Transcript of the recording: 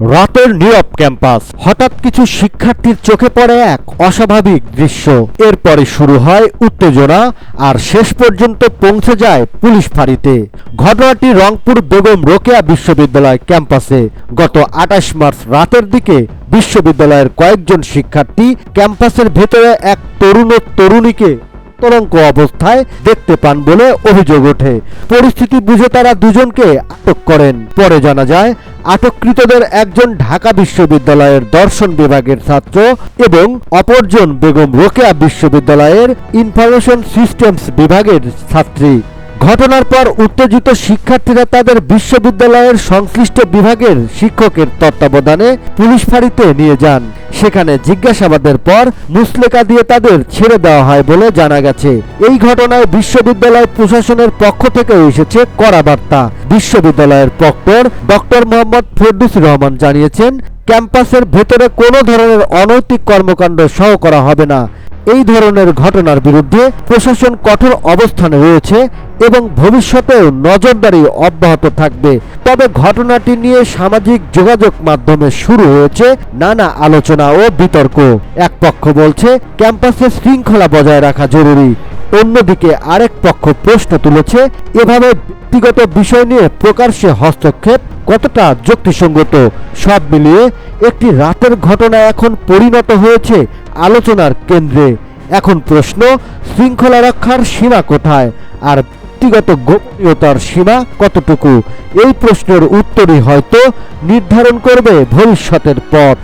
রাতের নীরব ক্যাম্পাস, হঠাৎ কিছু শিক্ষার্থীর চোখে পড়ে এক অস্বাভাবিক দৃশ্য। এরপরে শুরু হয় উত্তেজনা, আর শেষ পর্যন্ত পৌঁছে যায় পুলিশ ফাঁড়িতে। ঘটনাটি রংপুর বেগম রোকেয়া বিশ্ববিদ্যালয় ক্যাম্পাসে। গত ২৮ মার্চ রাতের দিকে বিশ্ববিদ্যালয়ের কয়েকজন শিক্ষার্থী ক্যাম্পাসের ভেতরে এক তরুণ ও তরুণীকে আতঙ্ক অবস্থায় দেখতে পান বলে অভিযোগ ওঠে। পরিস্থিতি বুঝে তারা দুজনকে আটক করেন। পরে জানা যায় আটককৃতদের একজন ঢাকা বিশ্ববিদ্যালয়ের দর্শন বিভাগের ছাত্র এবং অপরজন বেগম রোকেয়া বিশ্ববিদ্যালয়ের ইনফরমেশন সিস্টেমস বিভাগের ছাত্রী। ঘটনার পর উত্তেজিত শিক্ষার্থীরা তাদের বিশ্ববিদ্যালয়ের সংশ্লিষ্ট বিভাগের শিক্ষকের তত্ত্বাবধানে পুলিশ ফাঁড়িতে নিয়ে যান। সেখানে জিজ্ঞাসাবাদের পর মুচলেকা দিয়ে তাদের ছেড়ে দেওয়া হয় বলে জানা গেছে। এই ঘটনায় বিশ্ববিদ্যালয় প্রশাসনের পক্ষ থেকে এসেছে কড়া বার্তা। বিশ্ববিদ্যালয়ের প্রক্টর ডক্টর মোহাম্মদ ফেরদৌসী রহমান জানিয়েছেন, ক্যাম্পাসের ভেতরে কোনো ধরনের অনৈতিক কর্মকাণ্ড সহ করা হবে না। এই ধরনের ঘটনার বিরুদ্ধে প্রশাসন কঠোর অবস্থানে রয়েছে এবং ভবিষ্যতেও নজরদারি অব্যাহত থাকবে। তবে ঘটনাটি নিয়ে সামাজিক যোগাযোগ মাধ্যমে শুরু হয়েছে নানা আলোচনা ও বিতর্ক। এক পক্ষ বলছে ক্যাম্পাসে শৃঙ্খলা বজায় রাখা জরুরি, অন্যদিকে আরেক পক্ষ প্রশ্ন তুলেছে এভাবে ব্যক্তিগত বিষয় নিয়ে প্রকাশ্যে হস্তক্ষেপ কতটা যুক্তিসঙ্গত। সব মিলিয়ে একটি রাতের ঘটনা এখন পরিণত হয়েছে আলোচনার কেন্দ্রে। এখন প্রশ্ন, শৃঙ্খলা রক্ষার সীমা কোথায় আর ব্যক্তিগত গোপনীয়তার সীমা কতটুকু? এই প্রশ্নের উত্তরই হয়তো নির্ধারণ করবে ভবিষ্যতের পথ।